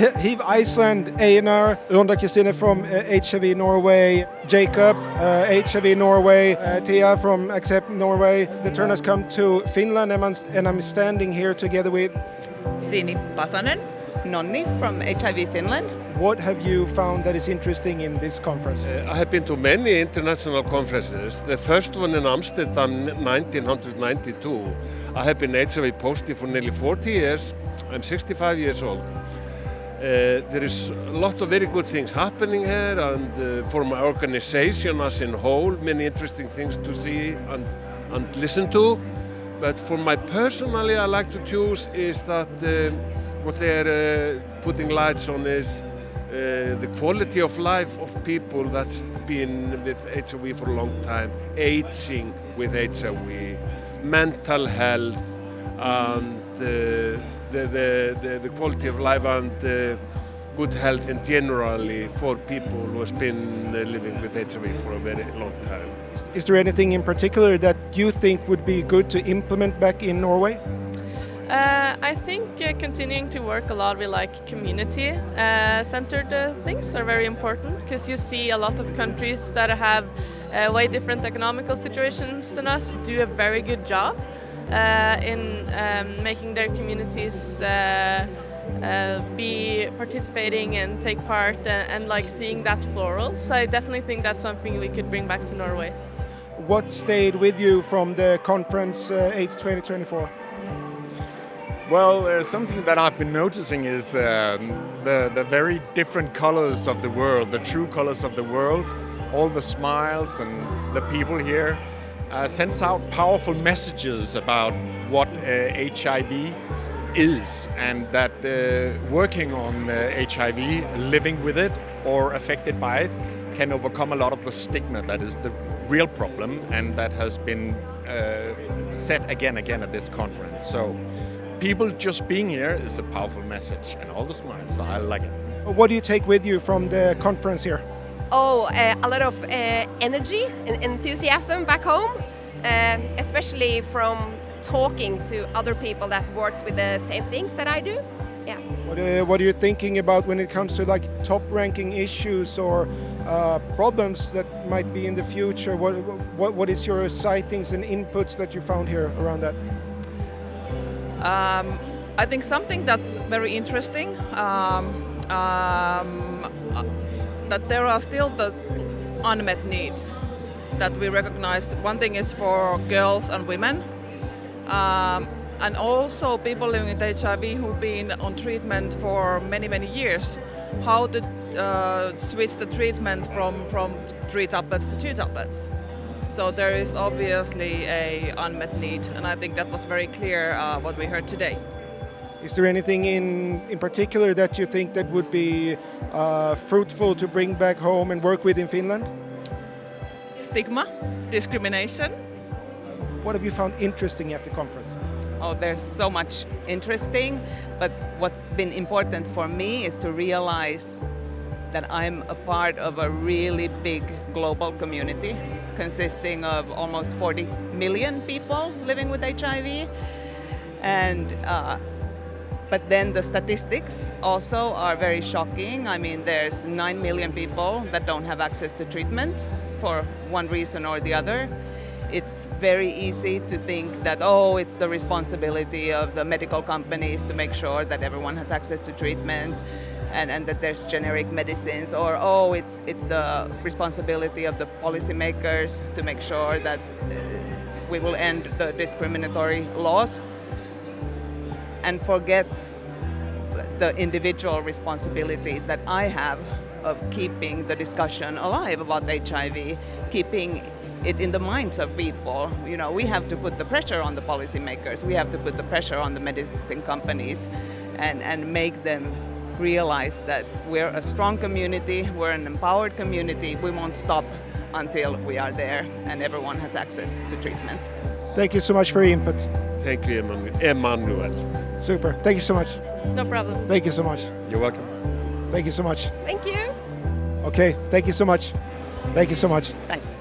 Hiv-Iceland, Einar, Rhonda from HIV-Norway, Jacob, HIV-Norway, Tia from Aksept Norway. The turn has come to Finland, and I'm standing here together with Sini Pasanen, Nonni from HIV-Finland. What have you found that is interesting in this conference? I have been to many international conferences. The first one in Amsterdam, 1992. I have been HIV positive for nearly 40 years. I'm 65 years old. There is a lot of very good things happening here, and for my organization as in whole, many interesting things to see and listen to. But for my personally, I like to choose is that what they're putting lights on is the quality of life of people that's been with HIV for a long time, aging with HIV, mental health, and the quality of life and good health in generally for people who has been living with HIV for a very long time. Is there anything in particular that you think would be good to implement back in Norway? I think continuing to work a lot with community-centered things are very important, because you see a lot of countries that have way different economical situations than us do a very good job in making their communities be participating and take part and like seeing that floral. So I definitely think that's something we could bring back to Norway. What stayed with you from the conference AIDS 2024? Well, something that I've been noticing is the very different colors of the world, the true colors of the world. All the smiles and the people here sends out powerful messages about what HIV is, and that working on HIV, living with it or affected by it, can overcome a lot of the stigma that is the real problem, and that has been said again at this conference. So people just being here is a powerful message, and all the smiles, I like it. What do you take with you from the conference here? Oh, a lot of energy and enthusiasm back home, especially from talking to other people that works with the same things that I do. Yeah. What are you thinking about when it comes to like top-ranking issues or problems that might be in the future? What is your sightings and inputs that you found here around that? I think something that's very interesting, that there are still the unmet needs that we recognize. One thing is for girls and women, and also people living with HIV who've been on treatment for many years. How to switch the treatment from 3 tablets to 2 tablets. So there is obviously an unmet need, and I think that was very clear what we heard today. Is there anything in particular that you think that would be fruitful to bring back home and work with in Finland? Stigma, discrimination. What have you found interesting at the conference? Oh, there's so much interesting, but what's been important for me is to realize that I'm a part of a really big global community consisting of almost 40 million people living with HIV. And but then the statistics also are very shocking. I mean, there's 9 million people that don't have access to treatment for one reason or the other. It's very easy to think that, oh, it's the responsibility of the medical companies to make sure that everyone has access to treatment and that there's generic medicines, or, oh, it's the responsibility of the policymakers to make sure that we will end the discriminatory laws, and forget the individual responsibility that I have of keeping the discussion alive about HIV, keeping it in the minds of people. You know, we have to put the pressure on the policymakers, we have to put the pressure on the medicine companies and make them realize that we're a strong community, we're an empowered community, we won't stop until we are there and everyone has access to treatment. Thank you so much for your input. Thank you, Emmanuel. Super. Thank you so much. No problem. Thank you so much. You're welcome. Thank you so much. Thank you. Okay, thank you so much. Thank you so much. Thanks.